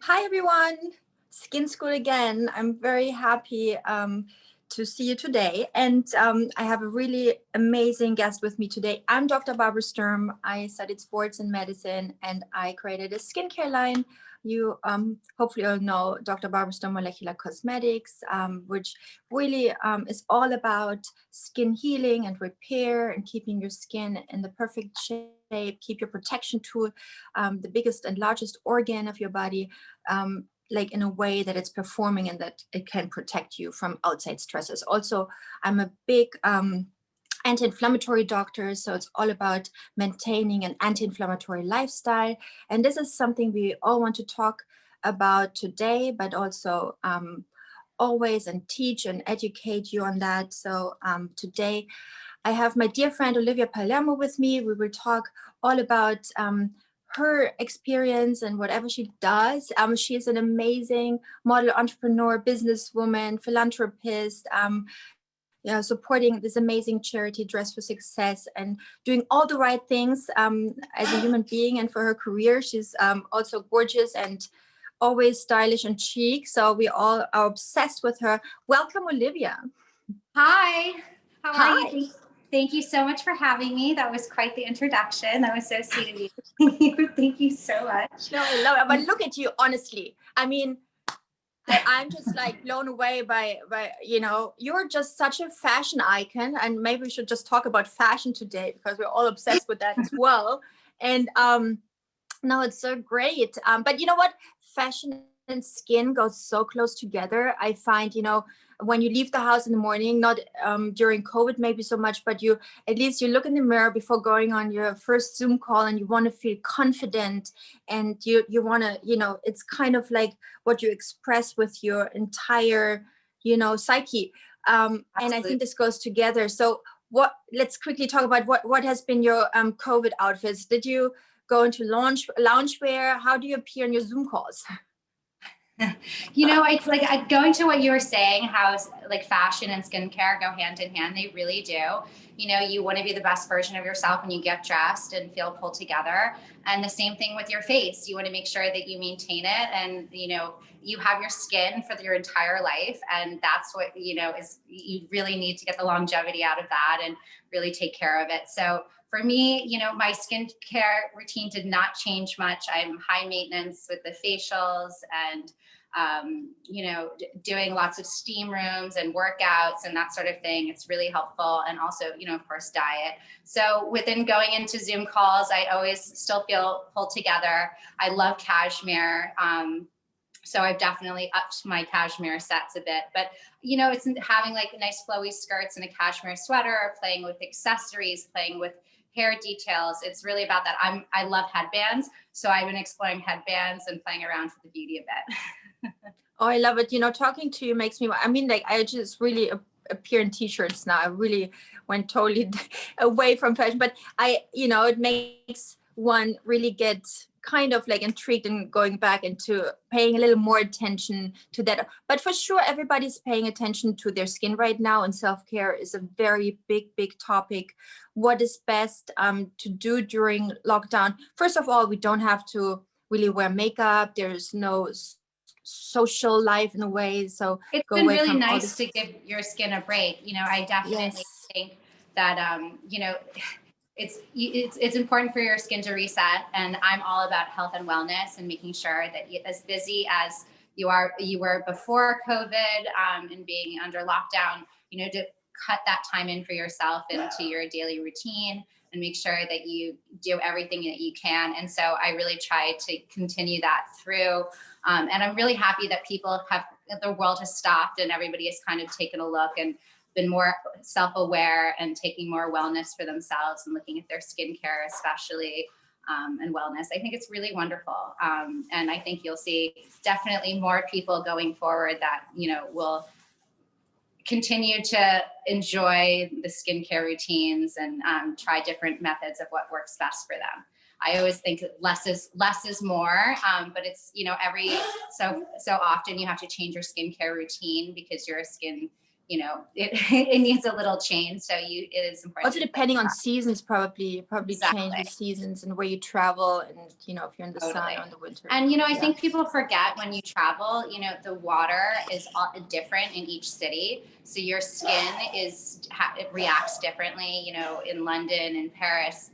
Hi, everyone. Skin School again. I'm very happy to see you today. And I have a really amazing guest with me today. I'm Dr. Barbara Sturm. I studied sports and medicine, and I created a skincare line. You hopefully all know Dr. Barbara Sturm Molecular Cosmetics, which really is all about skin healing and repair and keeping your skin in the perfect shape, keep your protection tool, the biggest and largest organ of your body, like in a way that it's performing and that it can protect you from outside stresses. Also, I'm a big anti-inflammatory doctor, so it's all about maintaining an anti-inflammatory lifestyle. And this is something we all want to talk about today, but also always and teach and educate you on that. So today I have my dear friend Olivia Palermo with me. We will talk all about her experience and whatever she does. She is an amazing model, entrepreneur, businesswoman, philanthropist, supporting this amazing charity, Dress for Success, and doing all the right things as a human being and for her career. She's also gorgeous and always stylish and chic. So we all are obsessed with her. Welcome, Olivia. Hi. How are Hi. you? Thank you so much for having me. That was quite the introduction. That was so sweet of you. Thank you so much. No, I love it. But look at you, honestly. I mean, I'm just like blown away by you're just such a fashion icon, and maybe we should just talk about fashion today because we're all obsessed with that as well. And no, it's so great. But you know what? Fashion and skin go so close together. I find, when you leave the house in the morning, not during COVID maybe so much, but you at least you look in the mirror before going on your first Zoom call and you want to feel confident, and you want to, it's kind of like what you express with your entire, psyche. And I think this goes together. So let's quickly talk about what has been your COVID outfits. Did you go into loungewear? How do you appear in your Zoom calls? It's like going to what you were saying, how like fashion and skincare go hand in hand. They really do. You want to be the best version of yourself when you get dressed and feel pulled together. And the same thing with your face. You want to make sure that you maintain it, and you have your skin for your entire life. And that's what is, you really need to get the longevity out of that and really take care of it. So for me, my skincare routine did not change much. I'm high maintenance with the facials and, doing lots of steam rooms and workouts and that sort of thing. It's really helpful. And also, of course, diet. So within going into Zoom calls, I always still feel pulled together. I love cashmere. So I've definitely upped my cashmere sets a bit, but it's having like nice flowy skirts and a cashmere sweater, playing with accessories, playing with hair details. It's really about that. I love headbands. So I've been exploring headbands and playing around with the beauty a bit. Oh, I love it. Talking to you makes me, I just really appear in t-shirts now. I really went totally away from fashion, but it makes one really get kind of like intrigued and going back into paying a little more attention to that. But for sure, everybody's paying attention to their skin right now, and self-care is a very big topic. What is best to do during lockdown? First of all, we don't have to really wear makeup. There's no social life in a way. So it's been really nice to give your skin a break. I definitely think that, it's important for your skin to reset, and I'm all about health and wellness and making sure that as busy as you were before COVID and being under lockdown, to cut that time in for yourself into your daily routine and make sure that you do everything that you can. And so I really try to continue that through. And I'm really happy that the world has stopped and everybody has kind of taken a look and been more self-aware and taking more wellness for themselves and looking at their skincare, especially, and wellness. I think it's really wonderful. And I think you'll see definitely more people going forward that, will continue to enjoy the skincare routines and try different methods of what works best for them. I always think less is more, but it's, every so often you have to change your skincare routine because your skin you know, it it needs a little change. So it is important. Also depending on seasons, probably Exactly. change with seasons and where you travel, and you know, if you're in the sun or in the winter. And you know, I think people forget when you travel, you know, the water is different in each city. So your skin it reacts differently. You know, in London and Paris,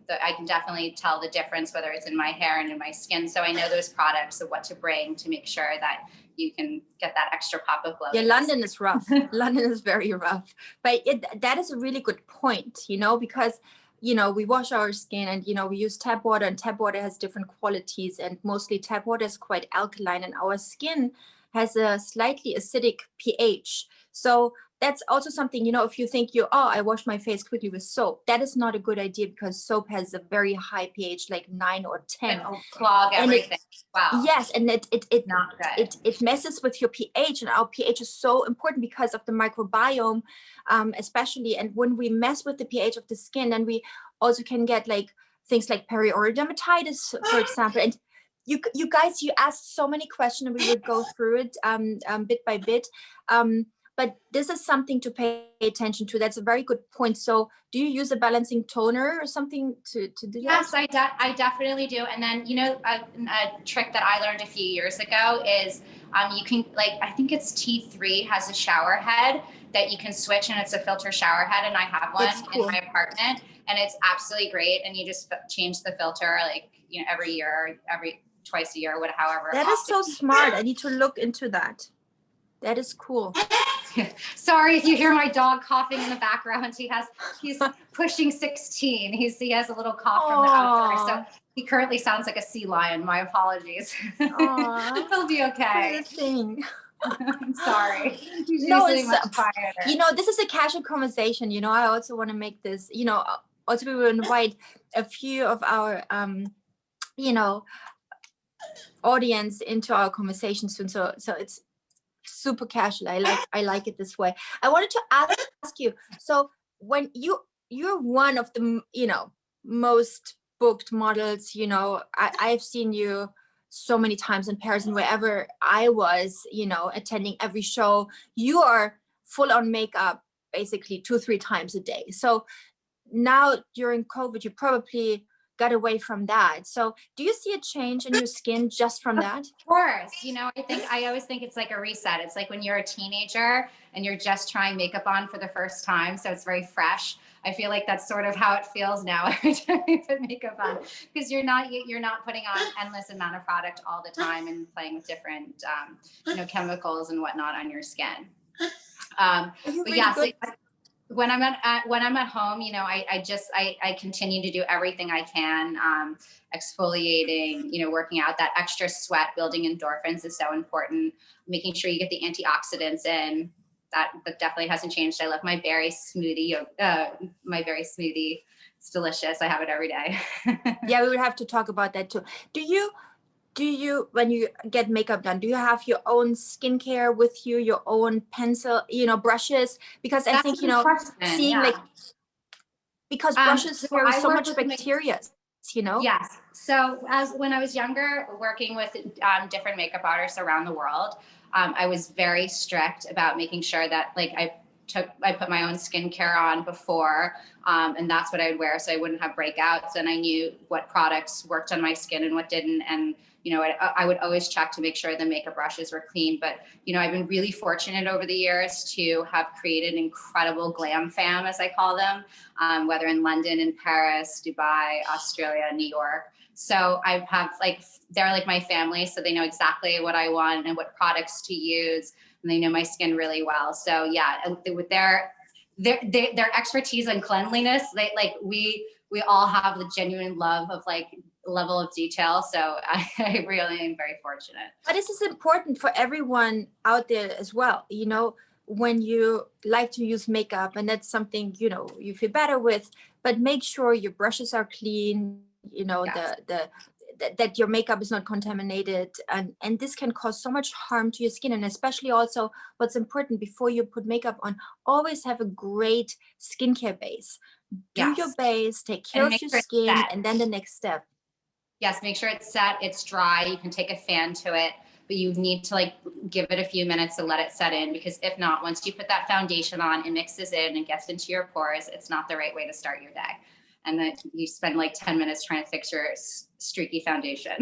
I can definitely tell the difference whether it's in my hair and in my skin. So I know those products of what to bring to make sure that you can get that extra pop of glow. Yeah, London is rough. London is very rough. But that is a really good point, you know, because, you know, we wash our skin and, you know, we use tap water, and tap water has different qualities, and mostly tap water is quite alkaline, and our skin has a slightly acidic pH. So that's also something, you know, if you think I wash my face quickly with soap, that is not a good idea, because soap has a very high pH, like 9 or 10. It'll clog everything. Wow. Yes, and it not good. It messes with your pH, and our pH is so important because of the microbiome, especially. And when we mess with the pH of the skin, then we also can get like things like perioral dermatitis, for example. And you guys, you asked so many questions, and we would go through it bit by bit. But this is something to pay attention to. That's a very good point. So do you use a balancing toner or something to do that? Yes, I definitely do. And then, you know, a trick that I learned a few years ago is you can, like, I think it's T3 has a shower head that you can switch, and it's a filter shower head. And I have one in my apartment, and it's absolutely great. And you just change the filter, like, you know, every year, twice a year, however. That is so smart. I need to look into that. That is cool. Sorry if you hear my dog coughing in the background. He's pushing 16. He has a little cough from the outdoors. So he currently sounds like a sea lion. My apologies. He'll be okay. I'm sorry. He's usually much quieter. You know, this is a casual conversation. You know, I also want to make this, you know, also we will invite a few of our, you know, audience into our conversation soon. So it's super casual. I like it this way. I wanted to ask you, so when you're one of the, you know, most booked models, you know, I've seen you so many times in Paris, and wherever I was, you know, attending every show, you are full on makeup basically 2-3 times a day. So now during COVID, you probably got away from that. So do you see a change in your skin just from that? Of course. You know, I always think it's like a reset. It's like when you're a teenager and you're just trying makeup on for the first time. So it's very fresh. I feel like that's sort of how it feels now every time you put makeup on, because you're not putting on endless amount of product all the time and playing with different, you know, chemicals and whatnot on your skin. But yeah, so when I'm at home, you know, I continue to do everything I can, exfoliating, you know, working out. That extra sweat, building endorphins is so important. Making sure you get the antioxidants in. That definitely hasn't changed. I love my berry smoothie. It's delicious. I have it every day. Yeah, we would have to talk about that too. Do you, when you get makeup done, do you have your own skincare with you, your own pencil, you know, brushes? Because I think, you know, seeing like, because brushes carry so much bacteria, you know? Yes. So when I was younger, working with different makeup artists around the world, I was very strict about making sure that, like, I put my own skincare on before, and that's what I would wear, so I wouldn't have breakouts, and I knew what products worked on my skin and what didn't. And, you know, I would always check to make sure the makeup brushes were clean. But, you know, I've been really fortunate over the years to have created an incredible glam fam, as I call them, whether in London, in Paris, Dubai, Australia, New York. So I have, like, they're like my family, so they know exactly what I want and what products to use, and they know my skin really well. So yeah, with their expertise on cleanliness, we all have the genuine love of, like, level of detail. So I really am very fortunate. But this is important for everyone out there as well. You know, when you like to use makeup, and that's something, you know, you feel better with, but make sure your brushes are clean, you know, yes. That your makeup is not contaminated, and this can cause so much harm to your skin. And especially also, what's important before you put makeup on, always have a great skincare base. Do your base, take care of your skin, and then the next step. Yes, make sure it's set, it's dry. You can take a fan to it. but you need to like give it a few minutes to let it set in, because if not, once you put that foundation on, it mixes in and gets into your pores. It's not the right way to start your day. And then you spend like 10 minutes trying to fix your streaky foundation.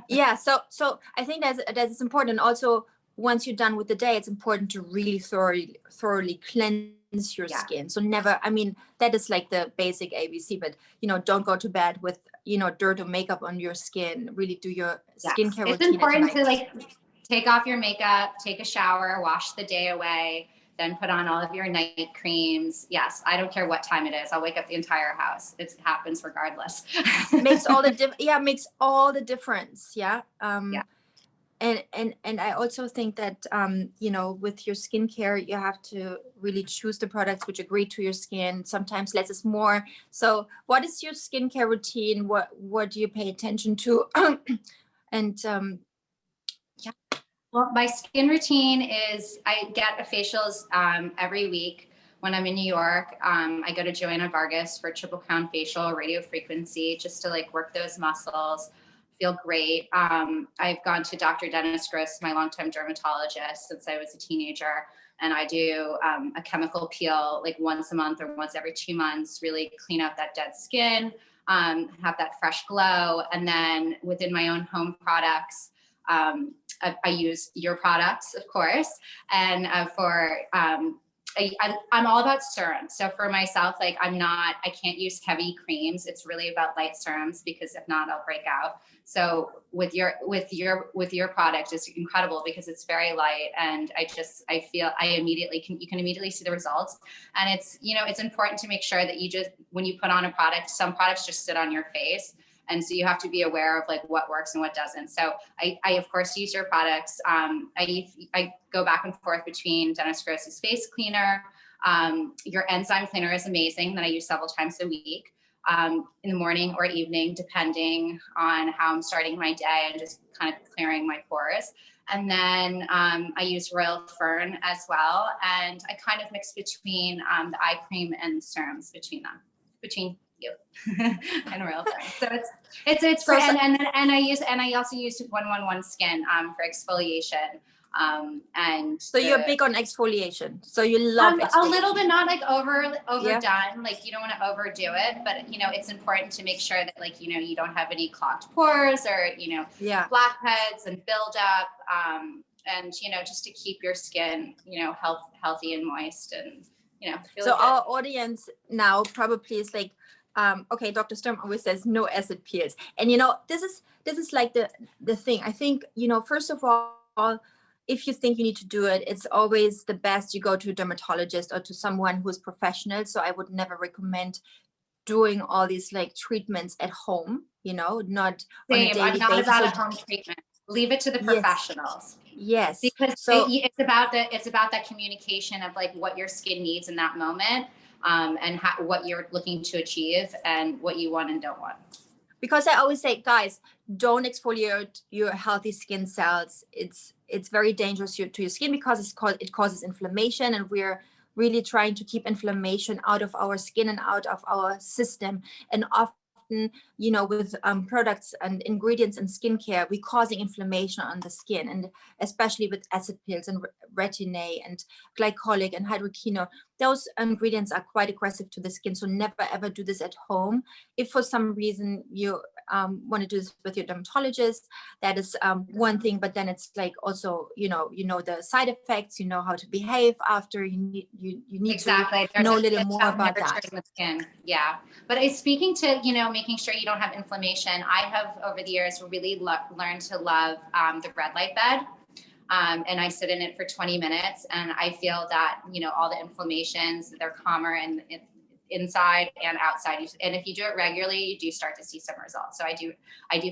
Yeah. So I think that's important. Also, once you're done with the day, it's important to really thoroughly cleanse your skin. So never, I mean, that is like the basic ABC, but, you know, don't go to bed with, you know, dirt or makeup on your skin. Really do your skincare routine. It's important to like take off your makeup, take a shower, wash the day away, then put on all of your night creams. Yes, I don't care what time it is. I'll wake up the entire house. It happens regardless. Makes all the makes all the difference. Yeah. And I also think that you know, with your skincare, you have to really choose the products which agree to your skin. Sometimes less is more. So what is your skincare routine? What do you pay attention to? And well, my skin routine is I get a facials every week. When I'm in New York, I go to Joanna Vargas for Triple Crown facial, radio frequency, just to like work those muscles, feel great. I've gone to Dr. Dennis Gross, my longtime dermatologist, since I was a teenager. And I do a chemical peel like once a month or once every 2 months, really clean out that dead skin, have that fresh glow. And then within my own home products, I use your products, of course. And I'm all about serums. So for myself, like I can't use heavy creams. It's really about light serums, because if not, I'll break out. So with your product, it's incredible because it's very light, and I feel you can immediately see the results. And it's, you know, it's important to make sure that when you put on a product, some products just sit on your face. And so you have to be aware of like what works and what doesn't. So I of course use your products. I go back and forth between Dennis Gross's face cleaner. Your enzyme cleaner is amazing, that I use several times a week, in the morning or evening, depending on how I'm starting my day and just kind of clearing my pores. And then I use Royal Fern as well. And I kind of mix between the eye cream and serums between you and Royal Fern. So it's so, and I also use 111 Skin for exfoliation. And so you're big on exfoliation. So you love a little bit, not like overdone. Like you don't want to overdo it, but you know, it's important to make sure that like, you know, you don't have any clogged pores or, you know, blackheads and buildup. And you know, just to keep your skin, you know, healthy and moist, and you know. So our audience now probably is like, okay, Dr. Sturm always says no acid peels, and you know, this is like the thing. I think, you know, first of all, if you think you need to do it, it's always the best you go to a dermatologist or to someone who's professional. So I would never recommend doing all these like treatments at home, you know, not on a daily basis. I'm not about a home treatment. Leave it to the professionals. Yes. Because it's about that communication of like what your skin needs in that moment, and what you're looking to achieve and what you want and don't want. Because I always say, guys, don't exfoliate your healthy skin cells. It's very dangerous to your skin, because it causes inflammation, and we're really trying to keep inflammation out of our skin and out of our system. And often, you know, with products and ingredients in skincare, we're causing inflammation on the skin, and especially with acid peels and retin-A and glycolic and hydroquinone. Those ingredients are quite aggressive to the skin. So never ever do this at home. If for some reason you want to do this with your dermatologist, that is one thing. But then it's like also, you know the side effects. You know how to behave after. You need exactly to know a little more about that. The skin. Yeah, but speaking to, you know, making sure you don't have inflammation, I have over the years really learned to love the red light bed. And I sit in it for 20 minutes, and I feel that, you know, all the inflammations, they're calmer and inside and outside. And if you do it regularly, you do start to see some results. So I do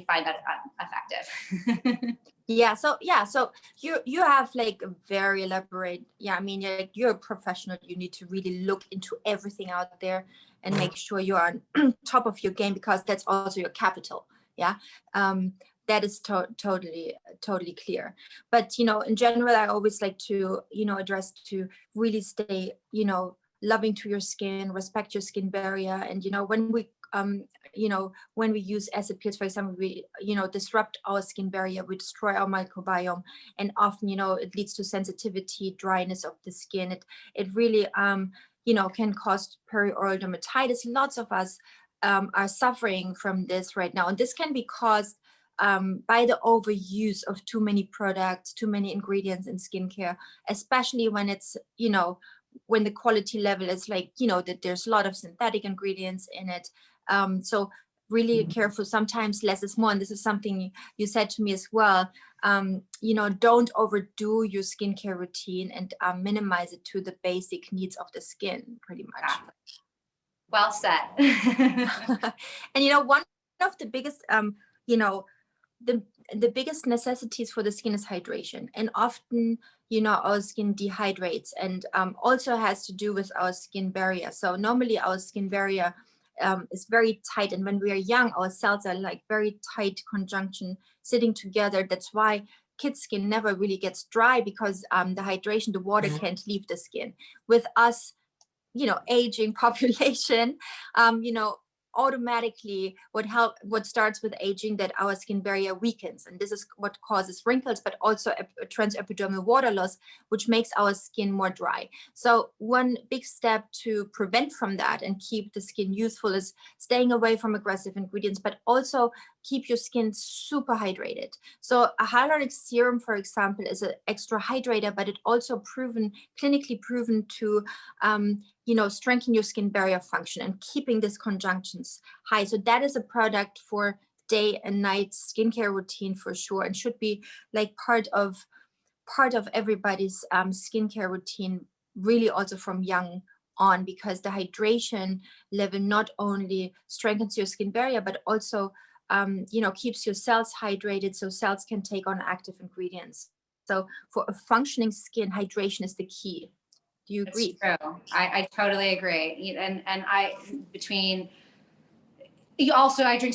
find that effective. So you have like a very elaborate, I mean, you're a professional. You need to really look into everything out there and make sure you're on top of your game, because that's also your capital. That is totally clear. But, you know, in general, I always like to, you know, address to really stay, you know, loving to your skin, respect your skin barrier. And, you know, when we when we use acid peels, for example, we, disrupt our skin barrier, we destroy our microbiome, and often, it leads to sensitivity, dryness of the skin. It really, can cause perioral dermatitis. Lots of us are suffering from this right now. And this can be caused by the overuse of too many products, too many ingredients in skincare, especially when it's, when the quality level is like, that there's a lot of synthetic ingredients in it. So really careful. Sometimes less is more. And this is something you said to me as well. Don't overdo your skincare routine, and minimize it to the basic needs of the skin, pretty much. Well said. And one of the biggest, the biggest necessities for the skin is hydration. And often, our skin dehydrates, and also has to do with our skin barrier. So normally our skin barrier is very tight. And when we are young, our cells are like very tight conjunction sitting together. That's why kids' skin never really gets dry, because the hydration, the water can't leave the skin. With us, aging population, automatically what starts with aging, that our skin barrier weakens, and this is what causes wrinkles, but also a transepidermal water loss, which makes our skin more dry. So one big step to prevent from that and keep the skin youthful is staying away from aggressive ingredients, but also keep your skin super hydrated. So a hyaluronic serum, for example, is an extra hydrator, but it also clinically proven to strengthen your skin barrier function and keeping these conjunctions high. So that is a product for day and night skincare routine for sure, and should be like part of everybody's skincare routine, really also from young on, because the hydration level not only strengthens your skin barrier, but also keeps your cells hydrated, so cells can take on active ingredients. So for a functioning skin, hydration is the key. Do you agree? It's true. I totally agree. And I drink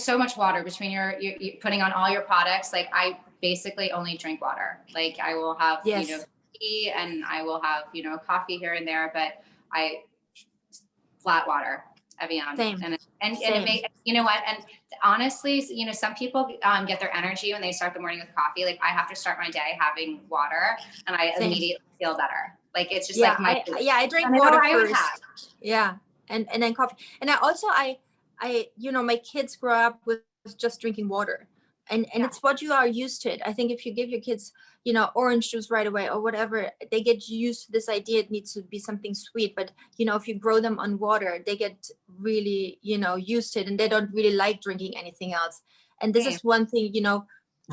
so much water between your putting on all your products. Like I basically only drink water. Like I will have, tea, and I will have, coffee here and there, but flat water, Evian. Same. And Same. it may, and honestly, some people get their energy when they start the morning with coffee. Like I have to start my day having water, and I immediately feel better. Like it's just I drink water first. Yeah. And then coffee. And I also, I my kids grow up with just drinking water, and it's what you are used to it. I think if you give your kids, orange juice right away or whatever, they get used to this idea it needs to be something sweet. But, if you grow them on water, they get really, used to it, and they don't really like drinking anything else. And this is one thing,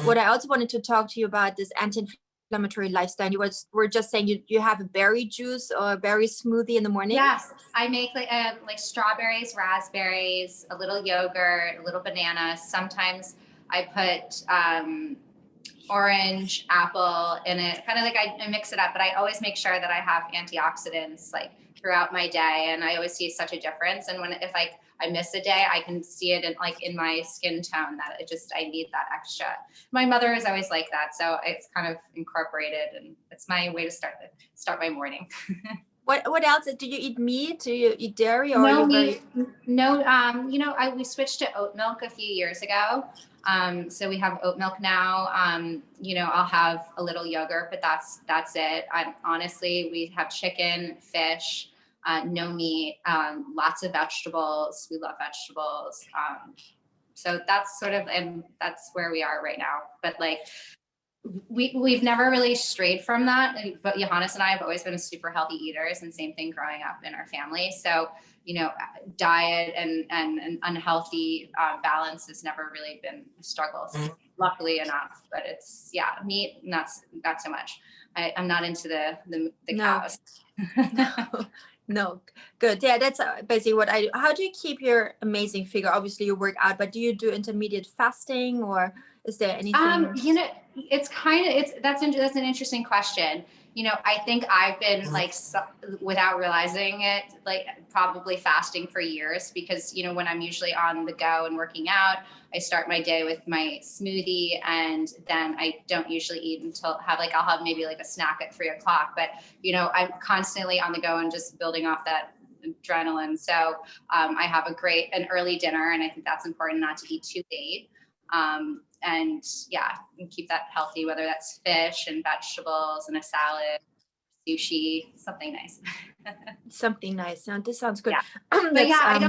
what I also wanted to talk to you about, this anti-inflammatory lifestyle. You were just saying you have a berry juice or a berry smoothie in the morning. Yes, I make like strawberries, raspberries, a little yogurt, a little banana. Sometimes I put orange, apple in it. Kind of like I mix it up, but I always make sure that I have antioxidants like throughout my day, and I always see such a difference. And if I miss a day, I can see it in my skin tone that I need that extra. My mother is always like that, so it's kind of incorporated, and it's my way to start my morning. What else? Do you eat meat? Do you eat dairy? Or no meat. No. We switched to oat milk a few years ago. So we have oat milk now. I'll have a little yogurt, but that's it. Honestly, we have chicken, fish, no meat, lots of vegetables. We love vegetables. So that's and that's where we are right now. But like, we've never really strayed from that. But Johannes and I have always been super healthy eaters, and same thing growing up in our family. So, diet and unhealthy balance has never really been a struggle, luckily enough. But it's meat, not so much. I'm not into the cows. No, good. Yeah, that's basically what I do. How do you keep your amazing figure? Obviously you work out, but do you do intermediate fasting, or is there anything? That's an interesting question. I think I've been without realizing it, probably fasting for years, because, when I'm usually on the go and working out, I start my day with my smoothie, and then I don't usually eat until I'll have maybe a snack at 3:00. But, I'm constantly on the go and just building off that adrenaline. So I have an early dinner, and I think that's important, not to eat too late. And yeah, and keep that healthy, whether that's fish and vegetables and a salad, sushi, something nice. Something nice. Now this sounds good. Yeah. But yeah, I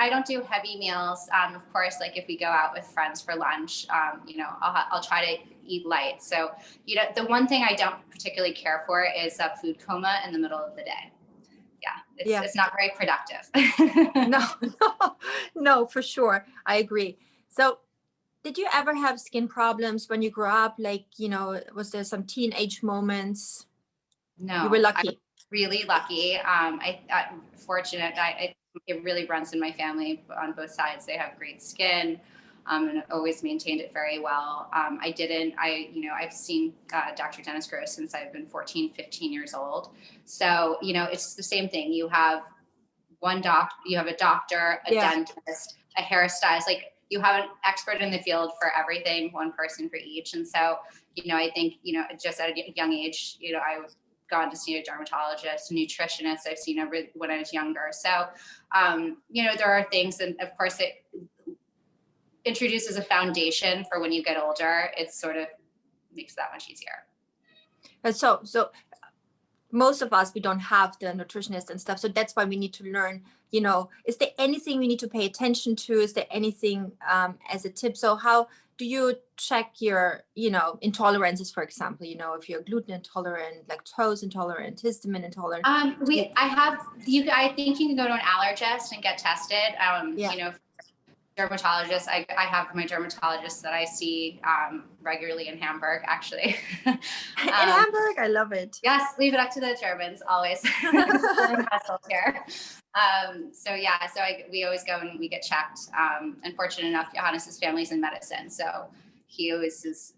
don't do heavy meals. Of course, like if we go out with friends for lunch, I'll try to eat light. So, the one thing I don't particularly care for is a food coma in the middle of the day. Yeah. It's not very productive. No, for sure. I agree. So did you ever have skin problems when you grew up? Like, was there some teenage moments? No. You were lucky. Really lucky. Fortunate. It really runs in my family on both sides. They have great skin, and always maintained it very well. I've seen Dr. Dennis Gross since I've been 14, 15 years old. So, it's the same thing. You have you have a doctor, a dentist, a hairstylist, like you have an expert in the field for everything, one person for each. And so, I think, just at a young age, I've gone to see a dermatologist, a nutritionist I've seen when I was younger. So, there are things, and of course it introduces a foundation for when you get older. It sort of makes that much easier. So most of us, we don't have the nutritionist and stuff. So that's why we need to learn, is there anything we need to pay attention to? Is there anything as a tip? So how do you check your, intolerances, for example, if you're gluten intolerant, lactose intolerant, histamine intolerant? I think you can go to an allergist and get tested. Dermatologist. I have my dermatologist that I see regularly in Hamburg, actually. In Hamburg, I love it. Yes, leave it up to the Germans always. Hustle here. We always go and we get checked. And fortunate enough, Johannes's family's in medicine, so he always is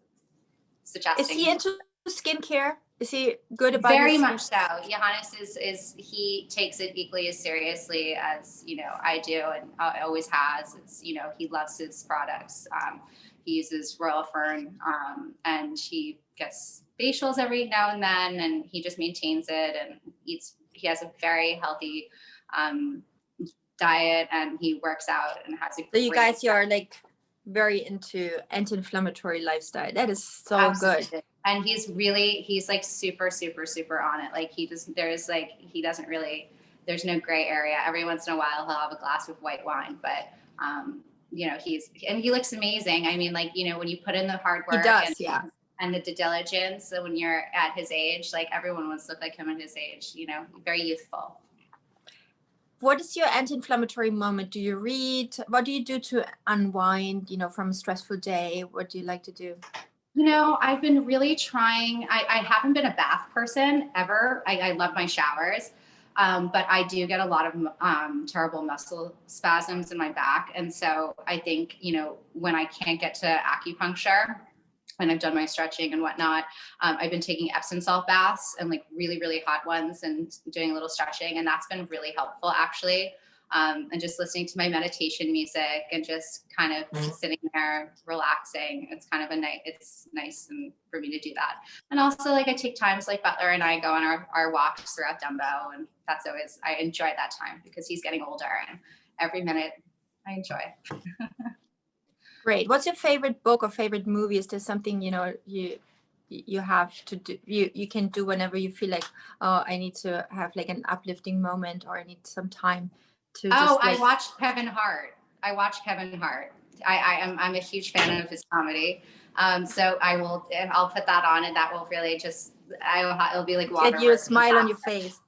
suggesting. Is he into skincare? Is he good about Very much so. Johannes he takes it equally as seriously as, I do, and always has. It's, he loves his products. He uses Royal Fern, and he gets facials every now and then, and he just maintains it and eats. He has a very healthy diet, and he works out and has a. So you guys, you're like very into anti-inflammatory lifestyle. That is so Absolutely. Good. And he's like super, super, super on it. Like there's no gray area. Every once in a while he'll have a glass of white wine, but he looks amazing. I mean, like, when you put in the hard work, he does, and the due diligence. So when you're at his age, like everyone wants to look like him at his age, very youthful. What is your anti-inflammatory moment? Do you read? What do you do to unwind, from a stressful day? What do you like to do? I've been really trying. I haven't been a bath person ever. I love my showers, but I do get a lot of terrible muscle spasms in my back. And so I think, when I can't get to acupuncture, and I've done my stretching and whatnot, I've been taking Epsom salt baths, and like really, really hot ones, and doing a little stretching. And that's been really helpful, actually. And just listening to my meditation music and just kind of sitting there relaxing. It's kind of it's nice for me to do that. And also, like, I take times, like Butler and I go on our walks throughout Dumbo, and I enjoy that time because he's getting older, and every minute I enjoy. Great. What's your favorite book or favorite movie? Is there something, you have to do, you can do whenever you feel like, oh, I need to have like an uplifting moment, or I need some time to I watched Kevin Hart. I'm a huge fan of his comedy. So I'll put that on, and that will really just, it'll be like water. Get you a smile on your face.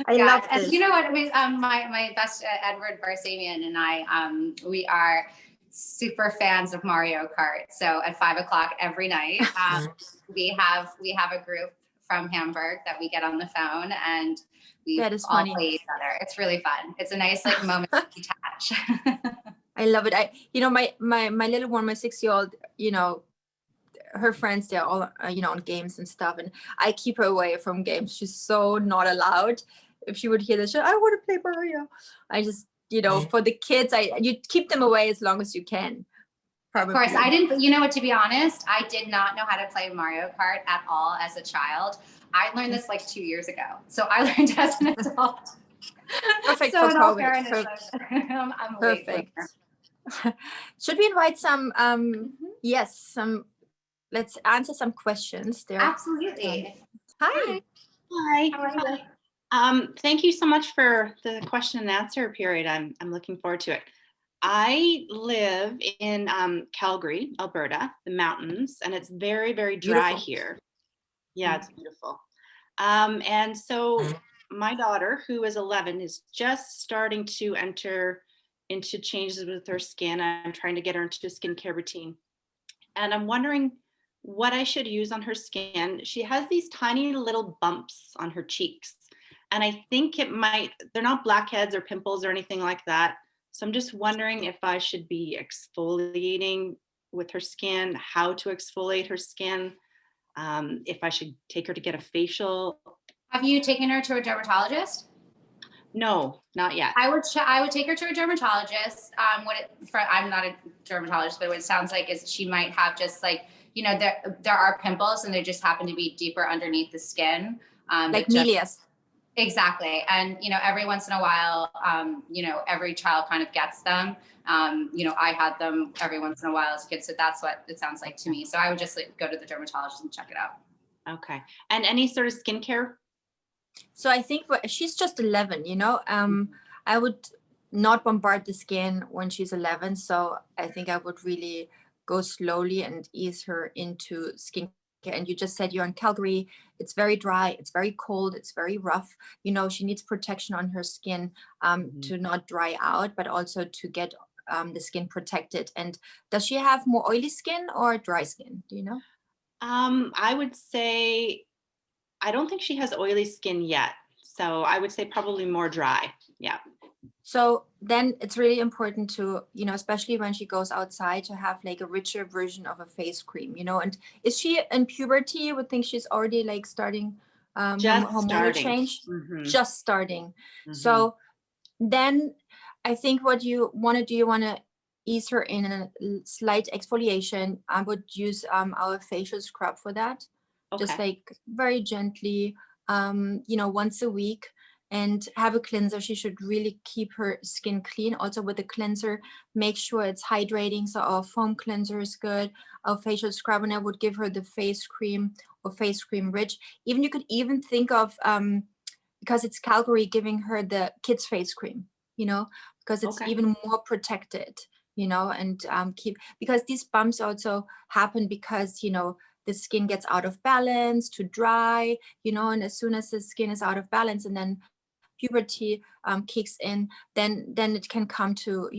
I love this. And you know what? My best Edward Barsamian and I, we are super fans of Mario Kart. So at 5:00 every night, we have a group from Hamburg that we get on the phone, and we all play each other. It's really fun. It's a nice like moment to detach. I love it. My little one, my 6-year-old, her friends, they're all on games and stuff, and I keep her away from games. She's so not allowed. If she would hear this, I want to play Mario. I just, for the kids, you keep them away as long as you can. Probably. Of course, I didn't. To be honest, I did not know how to play Mario Kart at all as a child. I learned this like 2 years ago. So I learned as an adult. Perfect So for in all COVID. fairness, I'm a late bloomer. Perfect. Should we invite some, Mhm. yes, some, let's answer some questions there. Absolutely. Hi. Hi. How are you? Thank you so much for the question and answer period. I'm looking forward to it. I live in Calgary, Alberta, the mountains, and it's very, very dry Beautiful. here. Yeah, it's beautiful. And so my daughter, who is 11, is just starting to enter into changes with her skin. I'm trying to get her into a skincare routine. And I'm wondering what I should use on her skin. She has these tiny little bumps on her cheeks. And I think they're not blackheads or pimples or anything like that. So I'm just wondering if I should be exfoliating with her skin, how to exfoliate her skin, if I should take her to get a facial. Have you taken her to a dermatologist? No, not yet. I would take her to a dermatologist. I'm not a dermatologist, but what it sounds like is she might have just like, there are pimples and they just happen to be deeper underneath the skin. Like Melia's. Exactly. And, every once in a while, every child kind of gets them. I had them every once in a while as a kid. So that's what it sounds like to me. So I would just go to the dermatologist and check it out. Okay. And any sort of skincare? So I think she's just 11, I would not bombard the skin when she's 11. So I think I would really go slowly and ease her into skincare. And you just said you're in Calgary. It's very dry. It's very cold. It's very rough. She needs protection on her skin to not dry out, but also to get the skin protected. And does she have more oily skin or dry skin? Do you know? I would say, I don't think she has oily skin yet. So I would say probably more dry. Yeah. So then it's really important to, especially when she goes outside, to have like a richer version of a face cream, and is she in puberty? You would think she's already like starting hormonal change, just starting. So then I think what you want to do, you want to ease her in a slight exfoliation. I would use our facial scrub for that. Okay. Just like very gently, once a week, and have a cleanser. She should really keep her skin clean. Also with the cleanser, make sure it's hydrating. So our foam cleanser is good. Our facial scrub, and I would give her the face cream or face cream rich. You could even think of, because it's Calgary, giving her the kids face cream, because it's even more protected, and because these bumps also happen because, the skin gets out of balance, too dry, and as soon as the skin is out of balance and then puberty kicks in, then it can come to,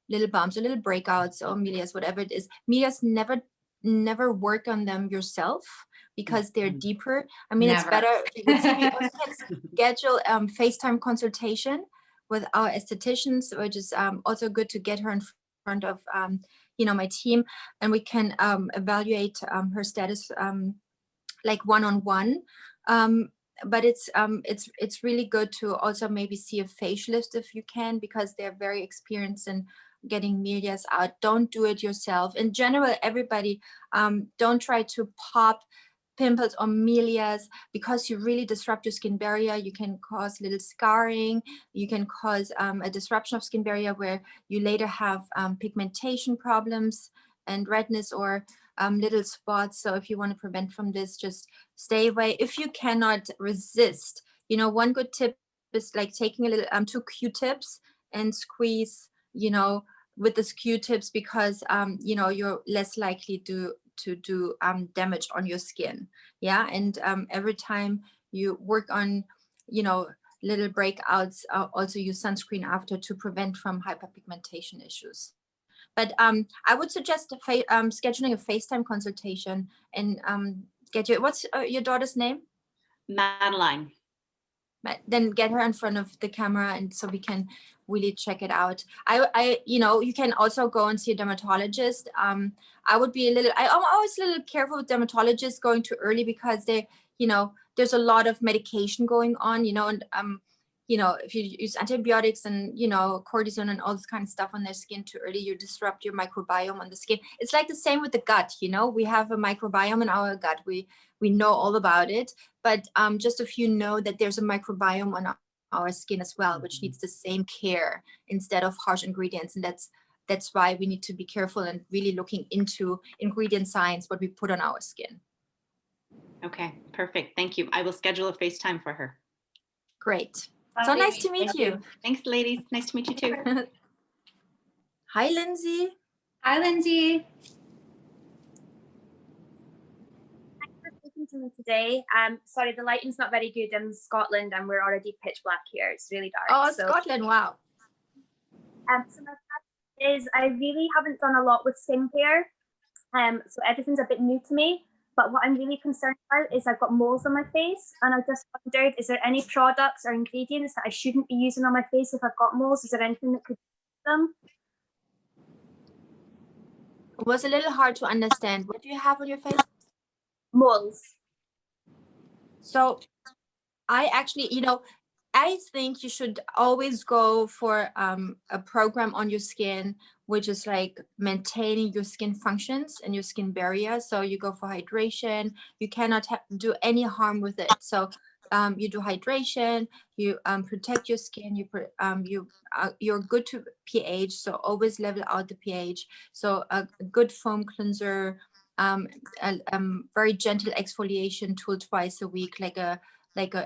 little bumps or little breakouts or Melia's, whatever it is. Melia's never work on them yourself because they're deeper. I mean, Never. It's better if you can schedule FaceTime consultation with our estheticians, which is also good to get her in front of my team, and we can evaluate her status like one-on-one. But it's really good to also maybe see a facialist if you can, because they're very experienced in getting Melia's out. Don't do it yourself. In general, everybody, don't try to pop pimples or Melia's, because you really disrupt your skin barrier. You can cause little scarring. You can cause a disruption of skin barrier where you later have pigmentation problems and redness or little spots. So if you want to prevent from this, just stay away. If you cannot resist, one good tip is like taking a little 2 Q-tips and squeeze, with the Q-tips, because you're less likely to do damage on your skin. Yeah. And every time you work on, little breakouts, also use sunscreen after to prevent from hyperpigmentation issues. But I would suggest scheduling a FaceTime consultation and what's your daughter's name? Madeline. Then get her in front of the camera, and so we can really check it out. You can also go and see a dermatologist. I'm always a little careful with dermatologists going too early, because there's a lot of medication going on, and if you use antibiotics and, cortisone and all this kind of stuff on their skin too early, you disrupt your microbiome on the skin. It's like the same with the gut, we have a microbiome in our gut. We know all about it, but just if you know that there's a microbiome on our skin as well, which needs the same care instead of harsh ingredients. And that's why we need to be careful and really looking into ingredient science, what we put on our skin. Okay, perfect. Thank you. I will schedule a FaceTime for her. Great. So nice to meet you. Thanks, ladies. Nice to meet you too. Hi, Lindsay. Hi, Lindsay. Thanks for speaking to me today. Sorry, the lighting's not very good in Scotland and we're already pitch black here. It's really dark. Oh, Scotland, wow. So my question is, I really haven't done a lot with skincare. So everything's a bit new to me. But what I'm really concerned about is I've got moles on my face, and I just wondered, is there any products or ingredients that I shouldn't be using on my face if I've got moles? Is there anything that could do them? It was a little hard to understand. What do you have on your face? Moles. So I actually, I think you should always go for a program on your skin, which is like maintaining your skin functions and your skin barrier. So you go for hydration. You cannot do any harm with it. So you do hydration. You protect your skin. You're good to pH. So always level out the pH. So a good foam cleanser, very gentle exfoliation tool twice a week, like a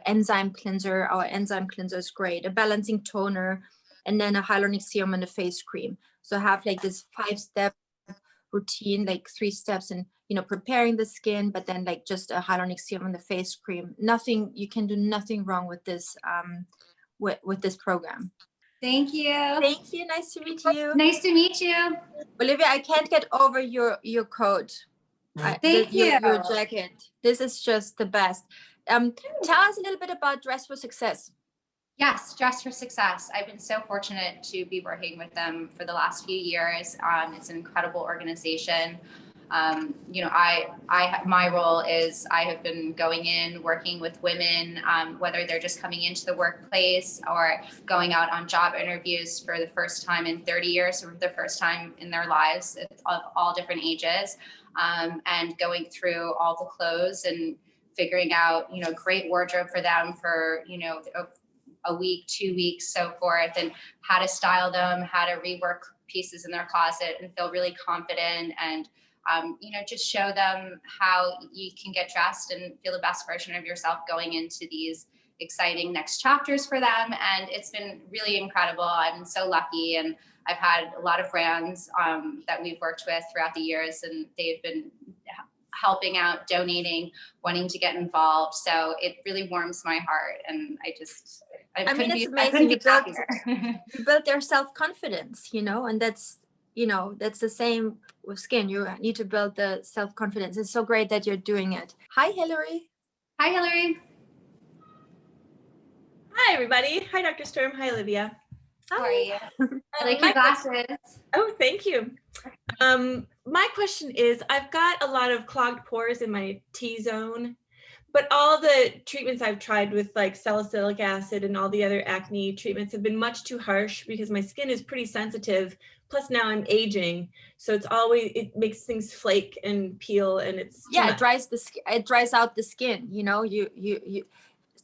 enzyme cleanser. Our enzyme cleanser is great. A balancing toner, and then a hyaluronic serum and a face cream. So have like this 5-step routine, like 3 steps in, preparing the skin, but then like just a hyaluronic serum and the face cream. You can do nothing wrong with this, with this program. Thank you. Thank you. Nice to meet you. Nice to meet you. Olivia, I can't get over your coat. Thank you. Your jacket. This is just the best. Tell us a little bit about Dress for Success. Yes, Dress for Success. I've been so fortunate to be working with them for the last few years. It's an incredible organization. My role is I have been going in, working with women, whether they're just coming into the workplace or going out on job interviews for the first time in 30 years, or the first time in their lives of all different ages, and going through all the clothes and figuring out, great wardrobe for them for, a week, 2 weeks, so forth, and how to style them, how to rework pieces in their closet and feel really confident, and just show them how you can get dressed and feel the best version of yourself going into these exciting next chapters for them. And it's been really incredible. I've been so lucky, and I've had a lot of brands that we've worked with throughout the years, and they've been helping out, donating, wanting to get involved. So it really warms my heart, and it's amazing. You build their self-confidence, and that's the same with skin. You need to build the self-confidence. It's so great that you're doing it. Hi, Hillary. Hi, Hillary. Hi, everybody. Hi, Dr. Sturm. Hi, Olivia. How are you? I like your glasses. Oh, thank you. My question is, I've got a lot of clogged pores in my T-zone, but all the treatments I've tried with like salicylic acid and all the other acne treatments have been much too harsh because my skin is pretty sensitive. Plus now I'm aging, so it makes things flake and peel, and it dries out the skin.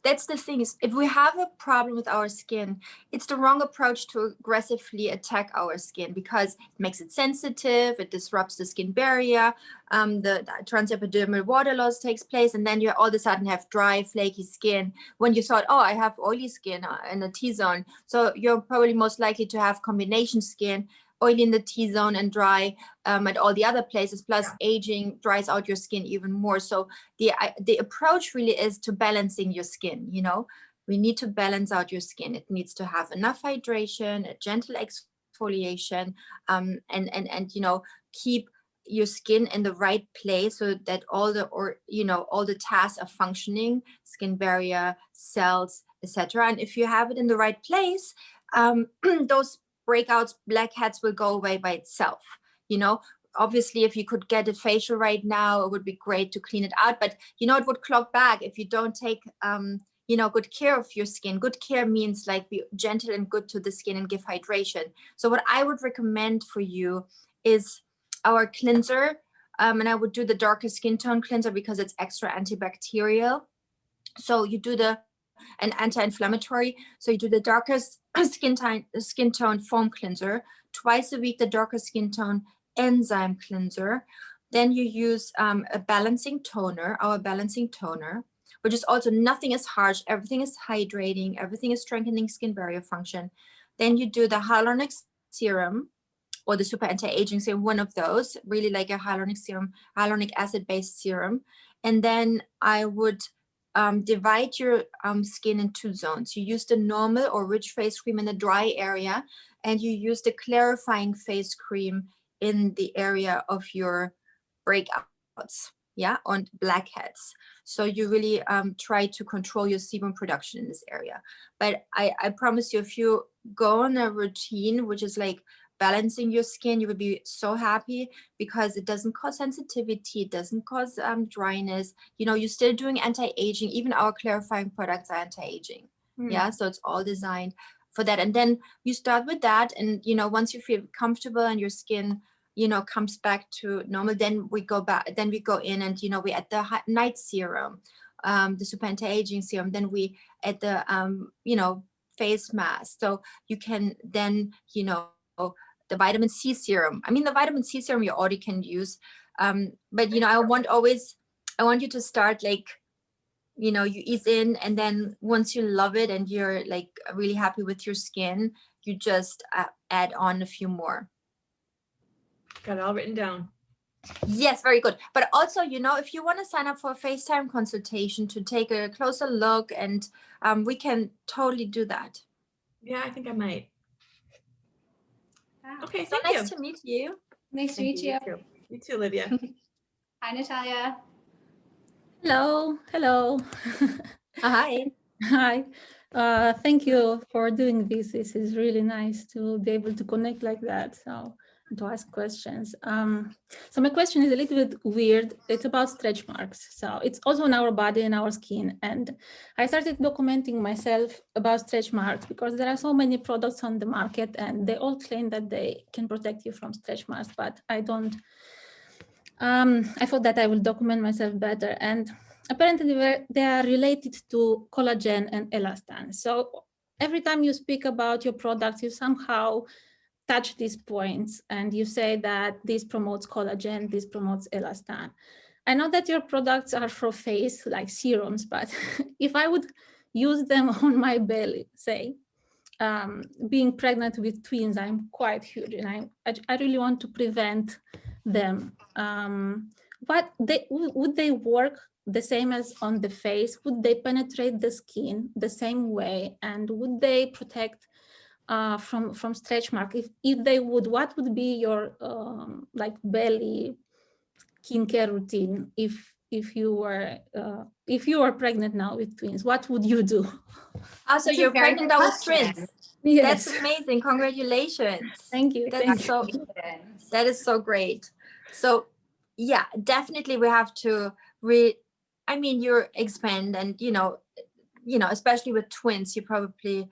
That's the thing, is if we have a problem with our skin, it's the wrong approach to aggressively attack our skin, because it makes it sensitive, it disrupts the skin barrier, the transepidermal water loss takes place, and then you all of a sudden have dry, flaky skin when you thought, oh, I have oily skin in the T-zone. So you're probably most likely to have combination skin, oily in the T-zone and dry at all the other places, plus aging dries out your skin even more. So the approach really is to balancing your skin. We need to balance out your skin. It needs to have enough hydration, a gentle exfoliation, and keep your skin in the right place so that all the tasks are functioning, skin barrier, cells, etc. And if you have it in the right place, those breakouts, blackheads will go away by itself. Obviously, if you could get a facial right now, it would be great to clean it out. But it would clog back if you don't take good care of your skin. Good care means like be gentle and good to the skin and give hydration. So what I would recommend for you is our cleanser. And I would do the darker skin tone cleanser because it's extra antibacterial. So you do an anti-inflammatory. So you do the darkest skin tone foam cleanser, twice a week, the darker skin tone enzyme cleanser. Then you use a balancing toner, our balancing toner, which is also, nothing is harsh, everything is hydrating, everything is strengthening skin barrier function. Then you do the hyaluronic serum or the super anti-aging serum, one of those, really like a hyaluronic serum, hyaluronic acid-based serum. And then I would divide your skin in 2 zones. You use the normal or rich face cream in the dry area, and you use the clarifying face cream in the area of your breakouts, on blackheads. So you really try to control your sebum production in this area. But I promise you, if you go on a routine, which is like balancing your skin, you will be so happy because it doesn't cause sensitivity, it doesn't cause dryness. You're still doing anti-aging. Even our clarifying products are anti-aging. So it's all designed for that. And then you start with that, and once you feel comfortable and your skin comes back to normal, then we go in and we add the night serum, the super anti-aging serum, then we add the face mask. So you can then the vitamin C serum. I mean, the vitamin C serum you already can use, but I want you to start like you ease in, and then once you love it and you're like really happy with your skin, you just add on a few more. Got it all written down. Yes, very good. But also, if you want to sign up for a FaceTime consultation to take a closer look, and we can totally do that. Yeah, I think I might. Okay, so thank nice to meet you. Nice to meet you. You too, Olivia. Hi, Natalia. Hello. Hi. Hi. Thank you for doing this. This is really nice to be able to connect like that. So to ask questions. So my question is a little bit weird. It's about stretch marks. So it's also on our body and our skin. And I started documenting myself about stretch marks because there are so many products on the market and they all claim that they can protect you from stretch marks, but I don't. I thought that I will document myself better. And apparently they are related to collagen and elastin. So every time you speak about your products, you somehow touch these points and you say that this promotes collagen, this promotes elastin. I know that your products are for face, like serums, but if I would use them on my belly, say, being pregnant with twins, I'm quite huge and I really want to prevent them. Would they work the same as on the face? Would they penetrate the skin the same way? And would they protect from stretch mark? If they would, what would be your like belly skincare routine if you were pregnant now with twins? What would you do? So you're pregnant now with twins. Yes. That's amazing. Congratulations. Thank you. That is so great. So yeah, definitely we have to you expand, and especially with twins, you probably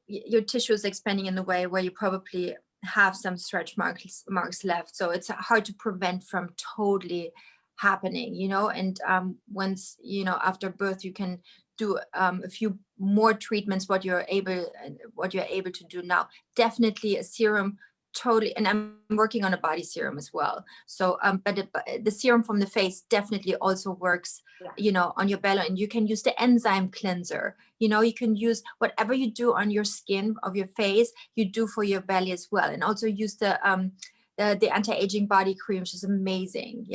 your tissue is expanding in a way where you probably have some stretch marks left. So it's hard to prevent from totally happening, and once after birth you can do a few more treatments what you're able to do now. Definitely a serum, totally. And I'm working on a body serum as well. So but the serum from the face definitely also works on your belly, and you can use the enzyme cleanser. You can use whatever you do on your skin of your face, you do for your belly as well. And also use the anti-aging body cream, which is amazing.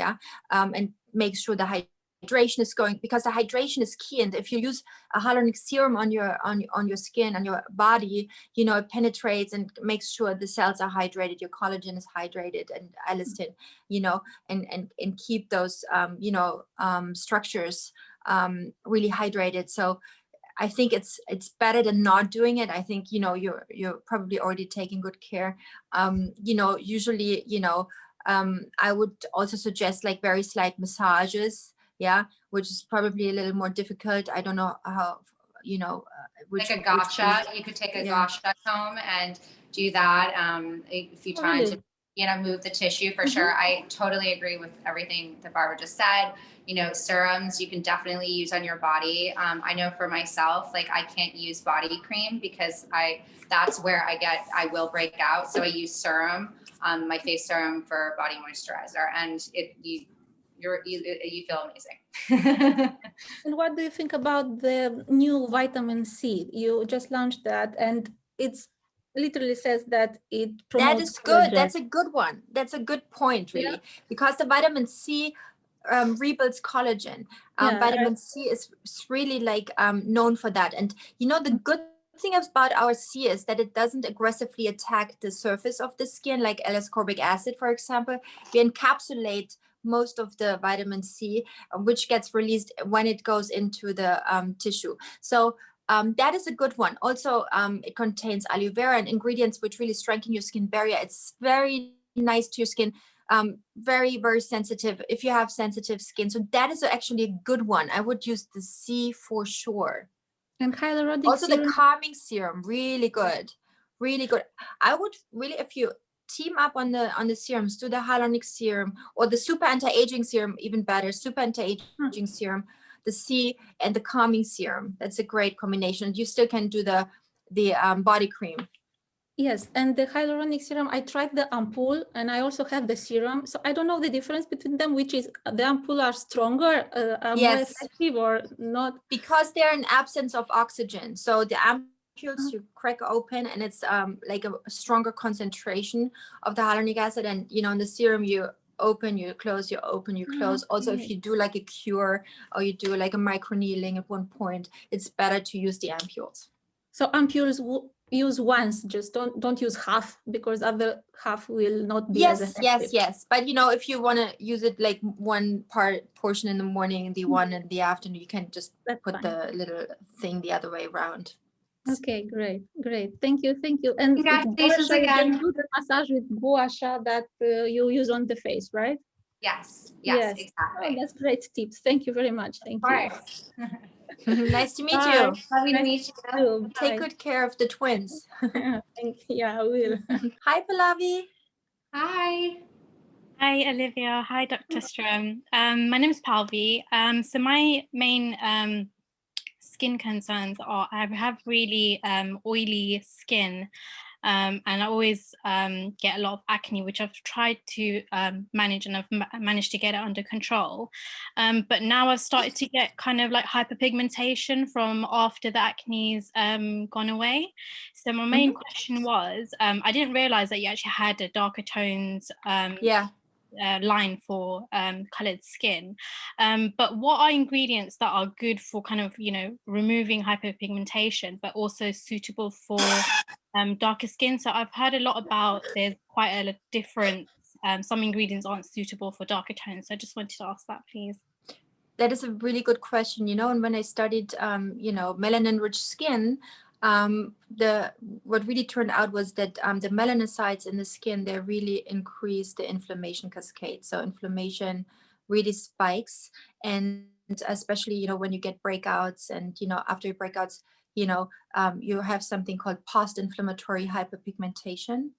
And make sure the hydration is going, because the hydration is key. And if you use a hyaluronic serum on your skin, on your body, it penetrates and makes sure the cells are hydrated, your collagen is hydrated, and elastin, and keep those structures really hydrated. So I think it's better than not doing it. I think you're probably already taking good care. Usually I would also suggest like very slight massages yeah, which is probably a little more difficult. I don't know how, Like a gotcha, you could take a gotcha comb and do that if you're trying to move the tissue for sure. I totally agree with everything that Barbara just said. Serums you can definitely use on your body. I know for myself, like I can't use body cream because that's where I will break out. So I use serum, my face serum for body moisturizer, and you feel amazing. And what do you think about the new vitamin C? You just launched that, and it's literally says that it promotes. That is good. That's a good one. That's a good point, really, because the vitamin C rebuilds collagen. Vitamin C is really like known for that. And the good thing about our C is that it doesn't aggressively attack the surface of the skin, like L-ascorbic acid, for example. We encapsulate most of the vitamin C, which gets released when it goes into the tissue. So that is a good one. Also, it contains aloe vera and ingredients which really strengthen your skin barrier. It's very nice to your skin. Very, very sensitive if you have sensitive skin. So that is actually a good one. I would use the C for sure. And hyaluronic also serum. The calming serum, really good. Really good. I would really, if you team up on the serums, do the hyaluronic serum or the super anti-aging serum, even better. Super anti-aging serum, the C and the calming serum. That's a great combination. You still can do the body cream. Yes, and the hyaluronic serum, I tried the ampoule and I also have the serum. So I don't know the difference between them, which is the ampoule are stronger, more effective or not? Because they're in absence of oxygen. So the ampoules you crack open and it's like a stronger concentration of the hyaluronic acid. And, in the serum, you open, you close, you open, you close. Also, if you do like a cure or you do like a microneedling at one point, it's better to use the ampoules. So ampoules use once, just don't use half, because other half will not be as effective. Yes. But if you want to use it like one portion in the morning and the one in the afternoon, you can just put the little thing the other way around. Okay, great. Thank you. And congratulations again. You do the massage with gua sha that you use on the face, right? Yes, exactly. Oh, that's great tips. Thank you very much. Thank you. Nice to meet you. Lovely to meet you. Take good care of the twins. Yeah, I will. Hi, Pallavi. Hi, Olivia. Hi, Dr. Sturm. My name is Palvi. So my main skin concerns are I have really oily skin. And I always get a lot of acne, which I've tried to manage, and I've managed to get it under control. But now I've started to get kind of like hyperpigmentation from after the acne's gone away. So my main question was, I didn't realize that you actually had a darker tones line for colored skin, but what are ingredients that are good for kind of removing hyperpigmentation but also suitable for darker skin? So I've heard a lot about there's quite a different some ingredients aren't suitable for darker tones, so I just wanted to ask that, please. That is a really good question. And when I studied melanin rich skin, what really turned out was that the melanocytes in the skin, they really increase the inflammation cascade. So inflammation really spikes, and especially when you get breakouts, and after breakouts, you have something called post-inflammatory hyperpigmentation,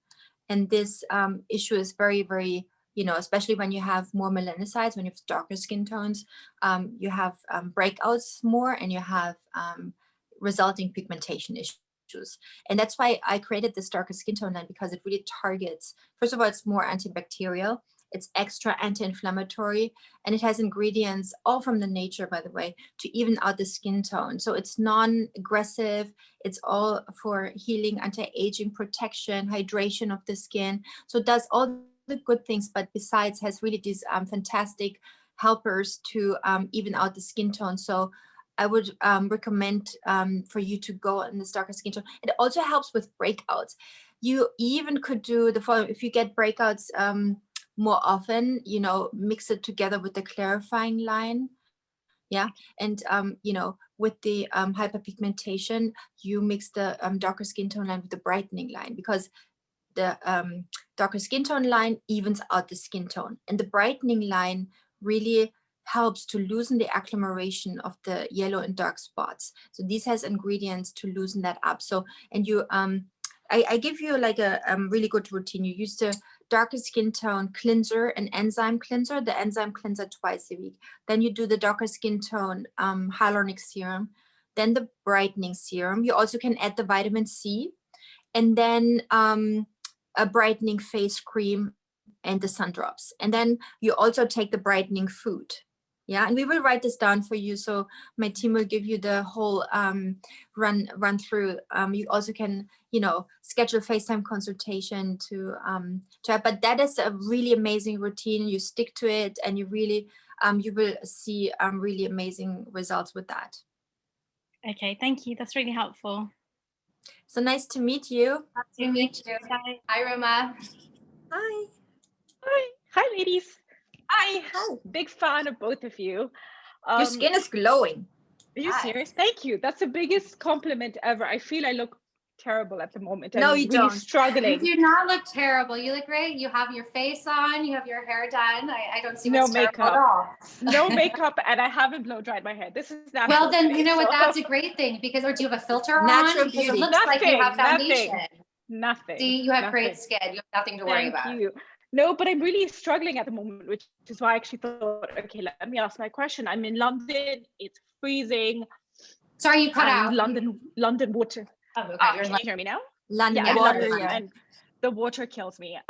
and this issue is very, very especially when you have more melanocytes, when you have darker skin tones, you have breakouts more, and you have resulting pigmentation issues. And that's why I created this darker skin tone line, because it really targets, first of all, it's more antibacterial, it's extra anti-inflammatory, and it has ingredients all from the nature, by the way, to even out the skin tone. So it's non-aggressive, it's all for healing, anti-aging, protection, hydration of the skin. So it does all the good things, but besides has really these fantastic helpers to even out the skin tone. So I would recommend for you to go in this darker skin tone. It also helps with breakouts. You even could do the following: if you get breakouts more often, mix it together with the clarifying line. Yeah, and with the hyperpigmentation, you mix the darker skin tone line with the brightening line, because the darker skin tone line evens out the skin tone, and the brightening line really helps to loosen the agglomeration of the yellow and dark spots. So this has ingredients to loosen that up. So, and you, I give you like a really good routine. You use the darker skin tone cleanser and enzyme cleanser, the enzyme cleanser twice a week. Then you do the darker skin tone hyaluronic serum, then the brightening serum. You also can add the vitamin C, and then a brightening face cream and the sun drops. And then you also take the brightening food. Yeah, and we will write this down for you. So my team will give you the whole run through. You also can, you know, schedule FaceTime consultation to have, but that is a really amazing routine. You stick to it, and you really, you will see really amazing results with that. Okay, thank you. That's really helpful. So nice to meet you. Nice to meet you. Hi, Roma. Hi. Hi, ladies. Hi. Hi. Big fan of both of you. Your skin is glowing. Are you serious? Thank you. That's the biggest compliment ever. I feel I look terrible at the moment. No, I'm you really don't. struggling. You do not look terrible. You look great. You have your face on. You have your hair done. I don't see No what's terrible makeup. at all. No makeup, and I haven't blow dried my hair. This is natural. Well, then today, you know what? so- That's a great thing, because, or do you have a filter Natural on? Because it beauty. looks like you have foundation. Nothing. See, you have nothing. great skin. You have nothing to worry about. Thank you. No, but I'm really struggling at the moment, which is why I actually thought, okay, let me ask my question. I'm in London. It's freezing. Sorry, you cut out. London water. Oh, okay. Can you hear me now? London Yeah, water, London, yeah. and the water kills me.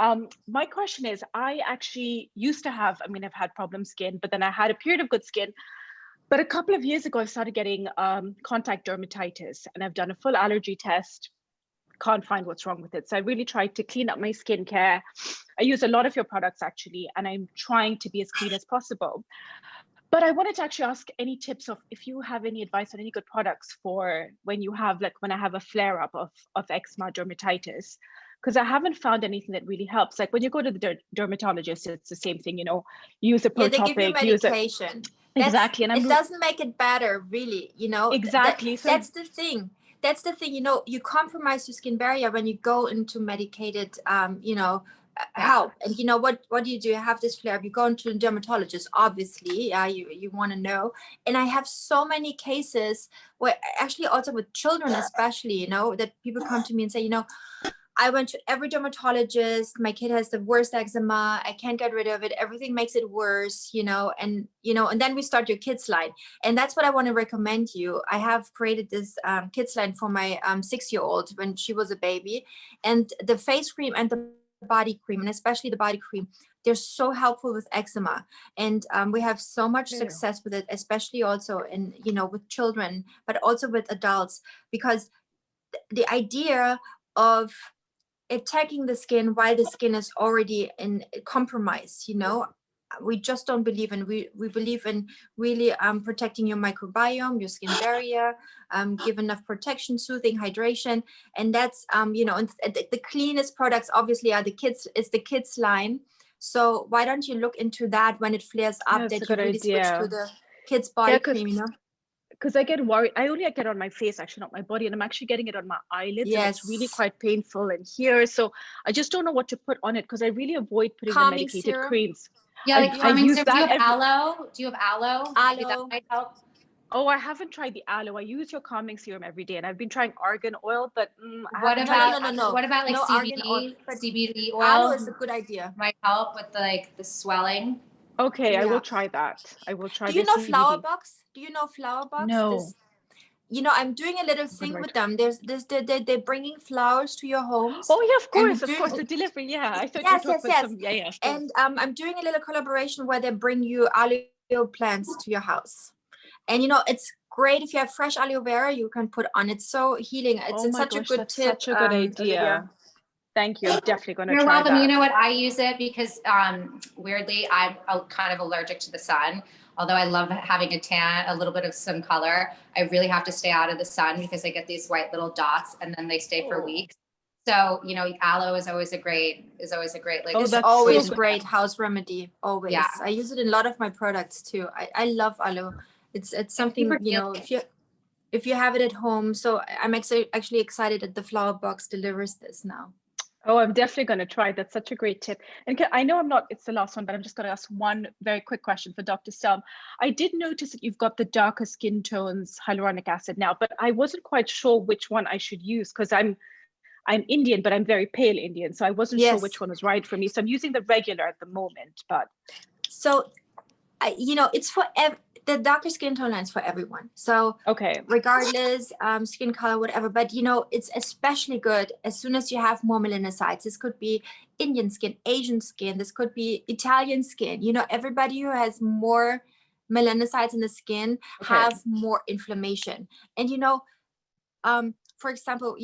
My question is, I actually used to have, I mean, I've had problem skin, but then I had a period of good skin. But a couple of years ago, I started getting contact dermatitis, and I've done a full allergy test. Can't find what's wrong with it. So I really tried to clean up my skincare. I use a lot of your products actually, and I'm trying to be as clean as possible. But I wanted to actually ask any tips of if you have any advice on any good products for when you have, like when I have a flare up of eczema dermatitis, because I haven't found anything that really helps. Like when you go to the dermatologist, it's the same thing, you know, use a protopic, they give you medication. Exactly. And it doesn't make it better, really, you know. Exactly. That's the thing. That's the thing, you know, you compromise your skin barrier when you go into medicated, you know, help. And you know, what do? You have this flare up, you go into a dermatologist, obviously, you want to know. And I have so many cases where actually also with children, especially, you know, that people come to me and say, you know, I went to every dermatologist. My kid has the worst eczema. I can't get rid of it. Everything makes it worse, you know, and then we start your kids line. And that's what I want to recommend you. I have created this kids line for my 6-year-old when she was a baby, and the face cream and the body cream, and especially the body cream, they're so helpful with eczema. And we have so much success with it, especially also in, you know, with children, but also with adults, because the idea of attacking the skin while the skin is already in compromise, you know, we just don't believe in. We believe in really protecting your microbiome, your skin barrier, give enough protection, soothing, hydration, and that's you know, and the cleanest products obviously are the kids line. So why don't you look into that when it flares up, that you really switch to the kids body cream, you know? Because I get worried. I only get it on my face, actually, not my body, and I'm actually getting it on my eyelids. Yes. And it's really quite painful in here. So I just don't know what to put on it, because I really avoid putting the medicated serum. creams. Yeah, like calming serum. Do you have every... aloe? Do you have aloe? Maybe that might help. Oh, I haven't tried the aloe. I use your calming serum every day, and I've been trying argan oil, but what about what about like CBD? Oil, CBD oil. Aloe is a good idea. Might help with the swelling. Okay, I will try that. I will try. Do you know Flower Box? Do you know Flower Box? No. You know, I'm doing a little thing with them. They're bringing flowers to your homes. Oh yeah, of course, the delivery. Yeah, I thought yes. Some, yeah. And I'm doing a little collaboration where they bring you aloe plants to your house. And you know, it's great if you have fresh aloe vera, you can put on. It's so healing. It's such a good tip. Such a good idea. Olivia. Thank you. I'm definitely going to try that. You're welcome. You know what? I use it because weirdly, I'm kind of allergic to the sun. Although I love having a tan, a little bit of some color, I really have to stay out of the sun because I get these white little dots and then they stay for weeks. So, you know, aloe is always a great like it's always great house remedy. Always. Yeah. I use it in a lot of my products too. I love aloe. It's something, you know, if you have it at home. So I'm actually excited that the Flower Box delivers this now. Oh, I'm definitely going to try. That's such a great tip. And I know it's the last one, but I'm just going to ask one very quick question for Dr. Sturm. I did notice that you've got the darker skin tones hyaluronic acid now, but I wasn't quite sure which one I should use because I'm Indian, but I'm very pale Indian. So I wasn't sure which one was right for me. So I'm using the regular at the moment, but. So, it's for the darker skin tone line is for everyone. So okay, regardless, skin color, whatever. But it's especially good as soon as you have more melanocytes. This could be Indian skin, Asian skin. This could be Italian skin. Everybody who has more melanocytes in the skin have more inflammation. And for example,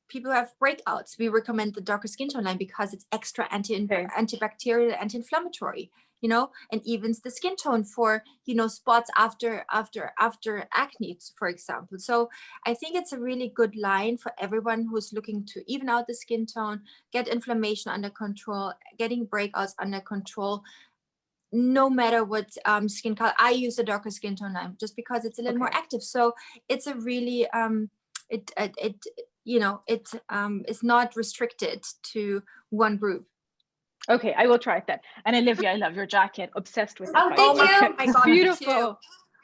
people who have breakouts, we recommend the darker skin tone line because it's extra antibacterial, anti-inflammatory. And evens the skin tone for spots after acne, for example. So I think it's a really good line for everyone who's looking to even out the skin tone, get inflammation under control, getting breakouts under control, no matter what skin color. I use the darker skin tone line just because it's a little more active. So it's a really it's not restricted to one group. Okay, I will try it then. And Olivia, I love your jacket. Obsessed with it. Oh, thank you. Oh my God, beautiful.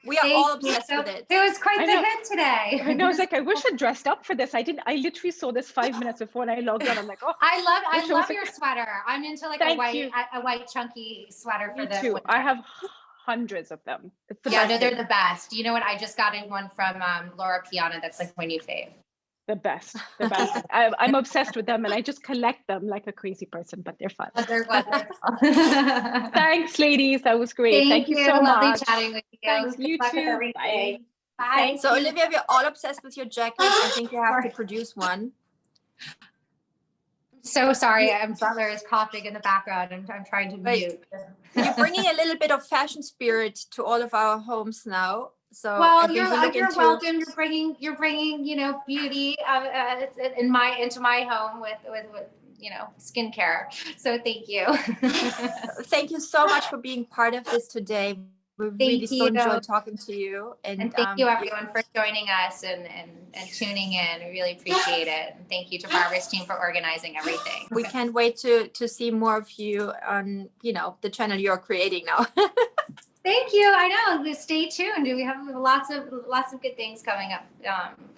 We are all obsessed with it. It was quite the hit today. I know. I was like, I wish I dressed up for this. I literally saw this 5 minutes before and I logged on. I'm like, oh. I love your sweater. I'm into like a white chunky sweater for the winter. I have hundreds of them. It's the best. They're the best. You know what? I just got one from Laura Piana. That's like my new fave. The best. I'm obsessed with them and I just collect them like a crazy person, but they're fun. They're wonderful. Thanks, ladies. That was great. Thank you so Lovely much. Chatting with you. Thanks. You too. Bye. Bye. So Olivia, we're all obsessed with your jacket. I think you have to produce one. So sorry, Butler is coughing in the background. I'm trying to mute. You're bringing a little bit of fashion spirit to all of our homes now. So you're welcome. You're bringing beauty into my home with skincare. So thank you. Thank you so much for being part of this today. We really so enjoyed talking to you. And thank you everyone for joining us and tuning in. We really appreciate it. And thank you to Barbara's team for organizing everything. We can't wait to see more of you on the channel you're creating now. Thank you. I know. Stay tuned. We have lots of good things coming up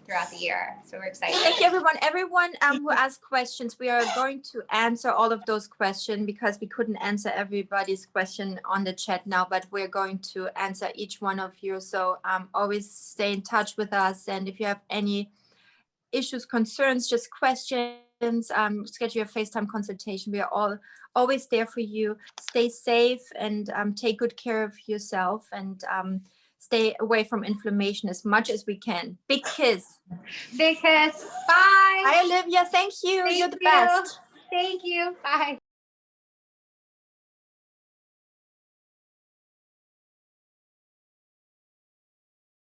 throughout the year. So we're excited. Thank you, everyone. Everyone who asked questions, we are going to answer all of those questions because we couldn't answer everybody's question on the chat now, but we're going to answer each one of you. So always stay in touch with us. And if you have any issues, concerns, just questions, schedule a FaceTime consultation. We are always there for you. Stay safe and take good care of yourself and stay away from inflammation as much as we can. Big kiss. Big kiss. Bye. Bye, Olivia. Thank you. You're the best. Thank you. Bye.